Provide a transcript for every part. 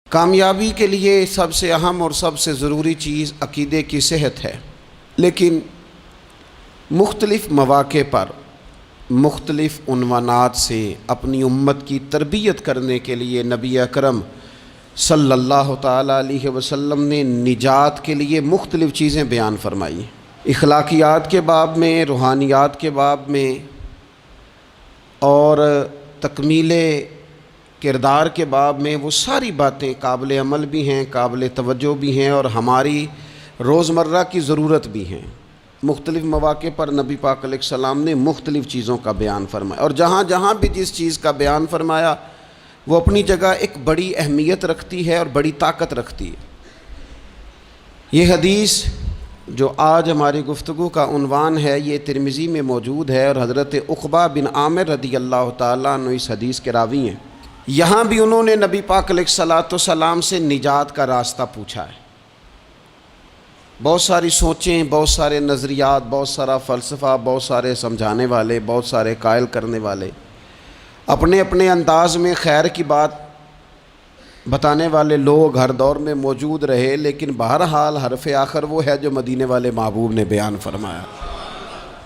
کامیابی کے لیے سب سے اہم اور سب سے ضروری چیز عقیدے کی صحت ہے، لیکن مختلف مواقع پر مختلف عنوانات سے اپنی امت کی تربیت کرنے کے لیے نبی اکرم صلی اللہ تعالیٰ علیہ وسلم نے نجات کے لیے مختلف چیزیں بیان فرمائی۔ اخلاقیات کے باب میں، روحانیات کے باب میں اور تکمیل کردار کے باب میں، وہ ساری باتیں قابل عمل بھی ہیں، قابل توجہ بھی ہیں اور ہماری روزمرہ کی ضرورت بھی ہیں۔ مختلف مواقع پر نبی پاک علیہ السلام نے مختلف چیزوں کا بیان فرمایا، اور جہاں جہاں بھی جس چیز کا بیان فرمایا وہ اپنی جگہ ایک بڑی اہمیت رکھتی ہے اور بڑی طاقت رکھتی ہے۔ یہ حدیث جو آج ہماری گفتگو کا عنوان ہے، یہ ترمذی میں موجود ہے اور حضرت عقبہ بن عامر رضی اللہ تعالیٰ عنہ اس حدیث کے راوی ہیں۔ یہاں بھی انہوں نے نبی پاک علیہ السلام سے نجات کا راستہ پوچھا ہے۔ بہت ساری سوچیں، بہت سارے نظریات، بہت سارا فلسفہ، بہت سارے سمجھانے والے، بہت سارے قائل کرنے والے، اپنے اپنے انداز میں خیر کی بات بتانے والے لوگ ہر دور میں موجود رہے، لیکن بہرحال حرف آخر وہ ہے جو مدینے والے محبوب نے بیان فرمایا۔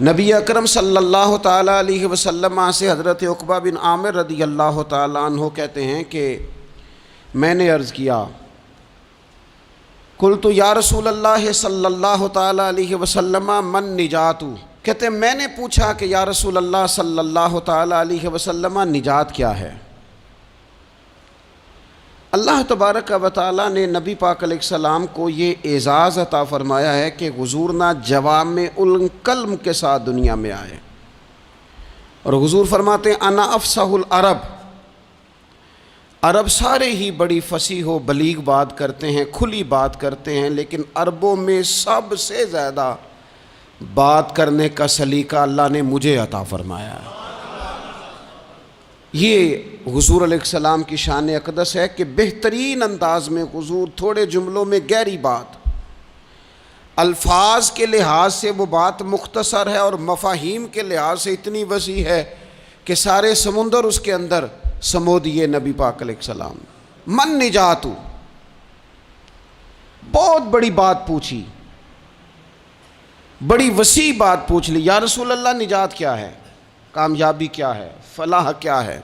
نبی اکرم صلی اللہ تعالیٰ علیہ وسلم سے حضرت عقبہ بن عامر رضی اللہ تعالیٰ عنہ کہتے ہیں کہ میں نے عرض کیا، قلت یا رسول اللہ صلی اللہ تعالیٰ علیہ وسلم من نجات، کہتے ہیں میں نے پوچھا کہ یا رسول اللہ صلی اللہ تعالیٰ علیہ وسلم نجات کیا ہے؟ اللہ تبارک و تعالیٰ نے نبی پاک علیہ السلام کو یہ اعزاز عطا فرمایا ہے کہ حضور نہ جوامع الکلم کے ساتھ دنیا میں آئے، اور حضور فرماتے ہیں انا افصح العرب، عرب سارے ہی بڑی فصیح و بلیغ بات کرتے ہیں، کھلی بات کرتے ہیں، لیکن عربوں میں سب سے زیادہ بات کرنے کا سلیقہ اللہ نے مجھے عطا فرمایا ہے۔ یہ حضور علیہ السلام کی شان اقدس ہے کہ بہترین انداز میں حضور تھوڑے جملوں میں گہری بات، الفاظ کے لحاظ سے وہ بات مختصر ہے اور مفاہیم کے لحاظ سے اتنی وسیع ہے کہ سارے سمندر اس کے اندر سمو دیے نبی پاک علیہ السلام۔ من نجات، بہت بڑی بات پوچھی، بڑی وسیع بات پوچھ لی، یا رسول اللہ نجات کیا ہے، کامیابی کیا ہے، فلاح کیا ہے؟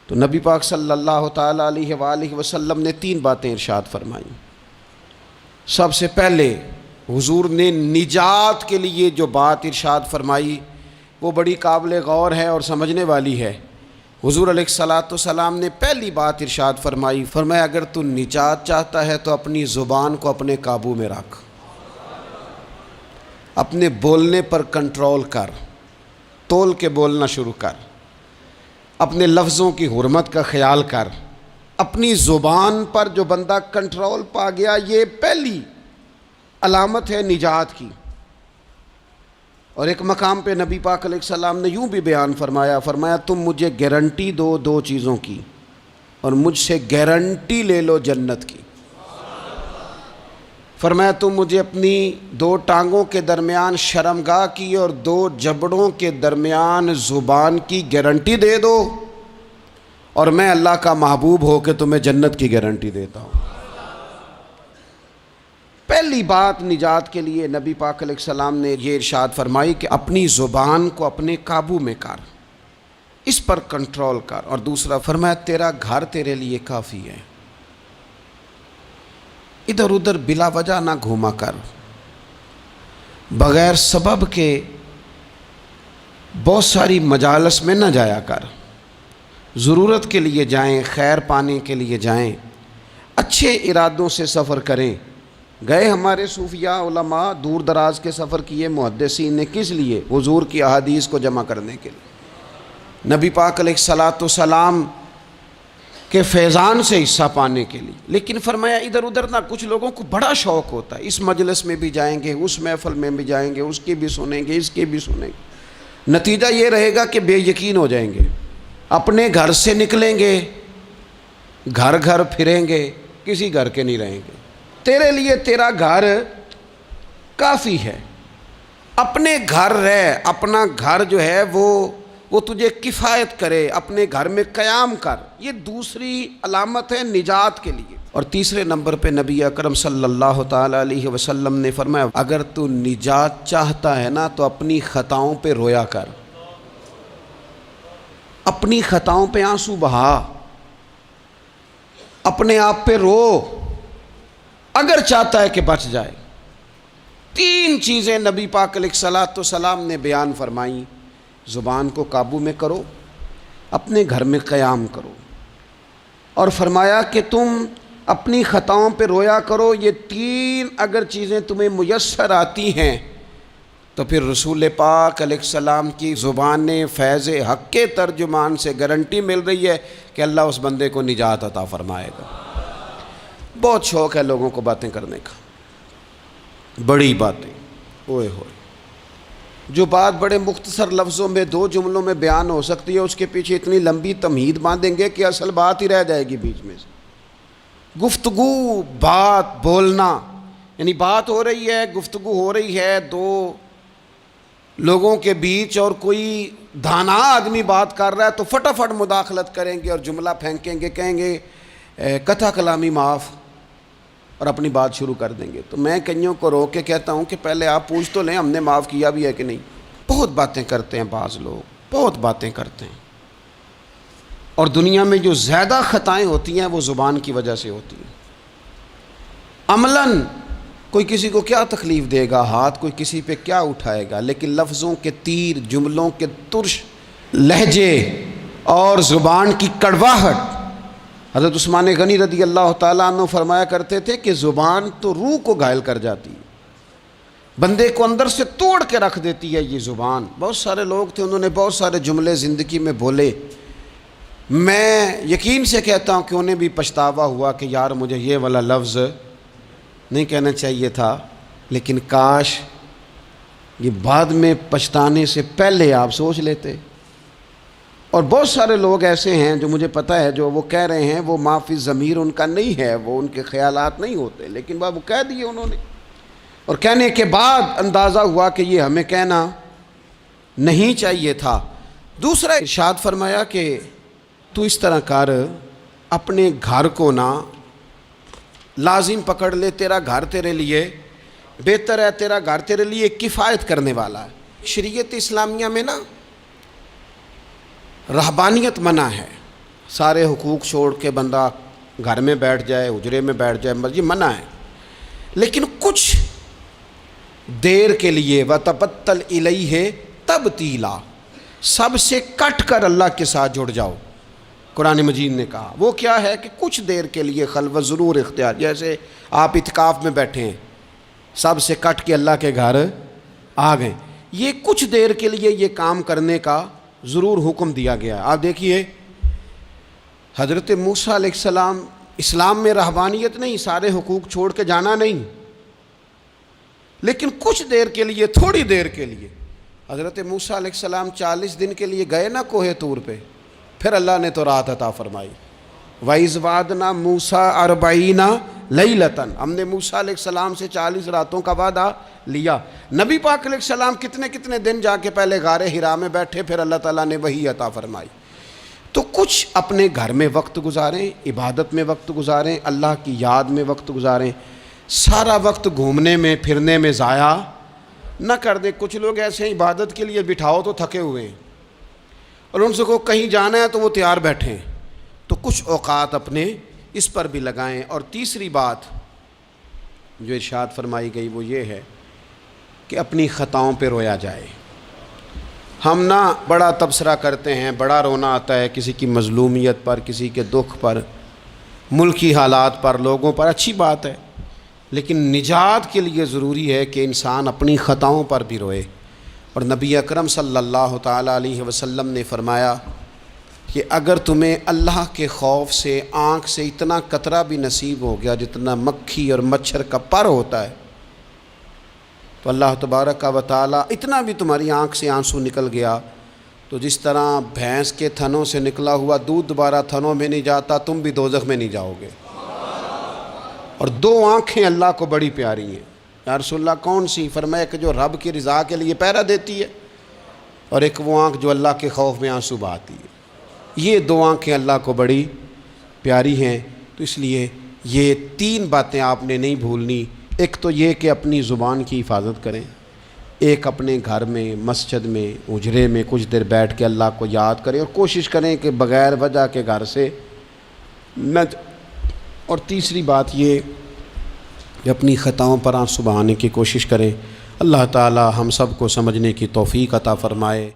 تو نبی پاک صلی اللہ تعالیٰ علیہ وآلہ وسلم نے 3 باتیں ارشاد فرمائیں۔ سب سے پہلے حضور نے نجات کے لیے جو بات ارشاد فرمائی وہ بڑی قابل غور ہے اور سمجھنے والی ہے۔ حضور علیہ السلام نے پہلی بات ارشاد فرمائی، فرمایا اگر تو نجات چاہتا ہے تو اپنی زبان کو اپنے قابو میں رکھ، اپنے بولنے پر کنٹرول کر، تول کے بولنا شروع کر، اپنے لفظوں کی حرمت کا خیال کر۔ اپنی زبان پر جو بندہ کنٹرول پا گیا، یہ پہلی علامت ہے نجات کی۔ اور ایک مقام پہ نبی پاک علیہ السلام نے یوں بھی بیان فرمایا، فرمایا تم مجھے گارنٹی دو 2 چیزوں کی، اور مجھ سے گارنٹی لے لو جنت کی۔ فرمایا تم مجھے اپنی 2 ٹانگوں کے درمیان شرمگاہ کی اور 2 جبڑوں کے درمیان زبان کی گارنٹی دے دو، اور میں اللہ کا محبوب ہو کے تمہیں جنت کی گارنٹی دیتا ہوں۔ پہلی بات نجات کے لیے نبی پاک علیہ السلام نے یہ ارشاد فرمائی کہ اپنی زبان کو اپنے قابو میں کر، اس پر کنٹرول کر۔ اور دوسرا فرمایا تیرا گھر تیرے لیے کافی ہے، ادھر ادھر بلا وجہ نہ گھوما کر، بغیر سبب کے بہت ساری مجالس میں نہ جایا کر، ضرورت کے لیے جائیں، خیر پانے کے لیے جائیں، اچھے ارادوں سے سفر کریں۔ گئے ہمارے صوفیاء علماء دور دراز کے سفر کیے محدثین نے، کس لیے؟ حضور کی احادیث کو جمع کرنے کے لیے، نبی پاک علیہ السلام کے فیضان سے حصہ پانے کے لیے۔ لیکن فرمایا ادھر ادھر نہ، کچھ لوگوں کو بڑا شوق ہوتا ہے، اس مجلس میں بھی جائیں گے، اس محفل میں بھی جائیں گے، اس کی بھی سنیں گے، اس کی بھی سنیں گے، نتیجہ یہ رہے گا کہ بے یقین ہو جائیں گے، اپنے گھر سے نکلیں گے، گھر گھر پھریں گے، کسی گھر کے نہیں رہیں گے۔ تیرے لیے تیرا گھر کافی ہے، اپنے گھر رہ، اپنا گھر جو ہے وہ وہ تجھے کفایت کرے، اپنے گھر میں قیام کر، یہ دوسری علامت ہے نجات کے لیے۔ اور تیسرے نمبر پہ نبی اکرم صلی اللہ تعالیٰ علیہ وسلم نے فرمایا اگر تو نجات چاہتا ہے نا تو اپنی خطاؤں پہ رویا کر، اپنی خطاؤں پہ آنسو بہا، اپنے آپ پہ رو، اگر چاہتا ہے کہ بچ جائے۔ تین چیزیں نبی پاک علیہ الصلاۃ والسلام نے بیان فرمائیں، زبان کو قابو میں کرو، اپنے گھر میں قیام کرو، اور فرمایا کہ تم اپنی خطاؤں پہ رویا کرو۔ یہ تین اگر چیزیں تمہیں میسر آتی ہیں تو پھر رسول پاک علیہ السلام کی زبان فیض حق کے ترجمان سے گارنٹی مل رہی ہے کہ اللہ اس بندے کو نجات عطا فرمائے گا۔ بہت شوق ہے لوگوں کو باتیں کرنے کا، بڑی باتیں، اوئے ہوئے، جو بات بڑے مختصر لفظوں میں دو جملوں میں بیان ہو سکتی ہے اس کے پیچھے اتنی لمبی تمہید باندھیں گے کہ اصل بات ہی رہ جائے گی بیچ میں سے۔ گفتگو، بات، بولنا، یعنی بات ہو رہی ہے، گفتگو ہو رہی ہے دو لوگوں کے بیچ، اور کوئی دانا آدمی بات کر رہا ہے تو فٹافٹ مداخلت کریں گے اور جملہ پھینکیں گے، کہیں گے کتھا کلامی معاف، اور اپنی بات شروع کر دیں گے۔ تو میں کئیوں کو روک کے کہتا ہوں کہ پہلے آپ پوچھ تو لیں ہم نے معاف کیا بھی ہے کہ نہیں۔ بہت باتیں کرتے ہیں بعض لوگ، بہت باتیں کرتے ہیں، اور دنیا میں جو زیادہ خطائیں ہوتی ہیں وہ زبان کی وجہ سے ہوتی ہیں۔ عملاً کوئی کسی کو کیا تکلیف دے گا، ہاتھ کوئی کسی پہ کیا اٹھائے گا، لیکن لفظوں کے تیر، جملوں کے ترش لہجے اور زبان کی کڑواہٹ، حضرت عثمان غنی رضی اللہ تعالیٰ عنہ فرمایا کرتے تھے کہ زبان تو روح کو گھائل کر جاتی ہے، بندے کو اندر سے توڑ کے رکھ دیتی ہے یہ زبان۔ بہت سارے لوگ تھے، انہوں نے بہت سارے جملے زندگی میں بولے، میں یقین سے کہتا ہوں کہ انہیں بھی پچھتاوا ہوا کہ یار مجھے یہ والا لفظ نہیں کہنا چاہیے تھا، لیکن کاش یہ بعد میں پچھتانے سے پہلے آپ سوچ لیتے۔ اور بہت سارے لوگ ایسے ہیں جو مجھے پتہ ہے جو وہ کہہ رہے ہیں وہ ما فی ضمیر ان کا نہیں ہے، وہ ان کے خیالات نہیں ہوتے، لیکن وہ کہہ دیے انہوں نے، اور کہنے کے بعد اندازہ ہوا کہ یہ ہمیں کہنا نہیں چاہیے تھا۔ دوسرا ارشاد فرمایا کہ تو اس طرح کر، اپنے گھر کو نہ لازم پکڑ لے، تیرا گھر تیرے لیے بہتر ہے، تیرا گھر تیرے لیے کفایت کرنے والا ہے۔ شریعت اسلامیہ میں نا رہبانیت منع ہے، سارے حقوق چھوڑ کے بندہ گھر میں بیٹھ جائے، حجرے میں بیٹھ جائے، مسجد منع ہے، لیکن کچھ دیر کے لیے وَتَبَتَّلْ إِلَيْهِ تَبْتِيلًا، سب سے کٹ کر اللہ کے ساتھ جڑ جاؤ۔ قرآن مجید نے کہا وہ کیا ہے کہ کچھ دیر کے لیے خلوت ضرور اختیار، جیسے آپ اعتکاف میں بیٹھے ہیں، سب سے کٹ کے اللہ کے گھر آ گئے، یہ کچھ دیر کے لیے یہ کام کرنے کا ضرور حکم دیا گیا ہے۔ آپ دیکھیے حضرت موسیٰ علیہ السلام، اسلام میں رہبانیت نہیں، سارے حقوق چھوڑ کے جانا نہیں، لیکن کچھ دیر کے لیے، تھوڑی دیر کے لیے حضرت موسیٰ علیہ السلام 40 دن کے لیے گئے نا کوہ طور پہ، پھر اللہ نے تو رات عطا فرمائی۔ وَإِذْ وَعَدْنَا مُوسَىٰ 40 لَيْلَةً، ہم نے موسیٰ علیہ السلام سے 40 راتوں کا وعدہ لیا۔ نبی پاک علیہ السلام کتنے دن جا کے پہلے غار حرا میں بیٹھے، پھر اللہ تعالیٰ نے وحی عطا فرمائی۔ تو کچھ اپنے گھر میں وقت گزاریں، عبادت میں وقت گزاریں، اللہ کی یاد میں وقت گزاریں، سارا وقت گھومنے میں پھرنے میں ضائع نہ کر دیں۔ کچھ لوگ ایسے ہیں عبادت کے لیے بٹھاؤ تو تھکے ہوئے ہیں، اور ان سے کو کہیں جانا ہے تو وہ تیار بیٹھے ہیں، تو کچھ اوقات اپنے اس پر بھی لگائیں۔ اور تیسری بات جو ارشاد فرمائی گئی وہ یہ ہے کہ اپنی خطاؤں پہ رویا جائے۔ ہم نہ بڑا تبصرہ کرتے ہیں، بڑا رونا آتا ہے کسی کی مظلومیت پر، کسی کے دکھ پر، ملکی حالات پر، لوگوں پر، اچھی بات ہے، لیکن نجات کے لیے ضروری ہے کہ انسان اپنی خطاؤں پر بھی روئے۔ اور نبی اکرم صلی اللہ تعالیٰ علیہ وسلم نے فرمایا کہ اگر تمہیں اللہ کے خوف سے آنکھ سے اتنا قطرہ بھی نصیب ہو گیا جتنا مکھی اور مچھر کا پر ہوتا ہے، تو اللہ تبارک و تعالیٰ اتنا بھی تمہاری آنکھ سے آنسو نکل گیا تو جس طرح بھینس کے تھنوں سے نکلا ہوا دودھ دوبارہ تھنوں میں نہیں جاتا، تم بھی دوزخ میں نہیں جاؤ گے۔ اور دو آنکھیں اللہ کو بڑی پیاری ہیں۔ یا رسول اللہ کون سی؟ فرمایا کہ جو رب کی رضا کے لیے پہرا دیتی ہے، اور ایک وہ آنکھ جو اللہ کے خوف میں آنسو بہاتی ہے۔ یہ دو آنکھیں اللہ کو بڑی پیاری ہیں، تو اس لیے یہ تین باتیں آپ نے نہیں بھولنی۔ ایک تو یہ کہ اپنی زبان کی حفاظت کریں، ایک اپنے گھر میں، مسجد میں، اجرے میں کچھ دیر بیٹھ کے اللہ کو یاد کریں، اور کوشش کریں کہ بغیر وجہ کے گھر سے نہ اور تیسری بات یہ کہ اپنی خطاؤں پر آنسو بہانے کی کوشش کریں۔ اللہ تعالی ہم سب کو سمجھنے کی توفیق عطا فرمائے۔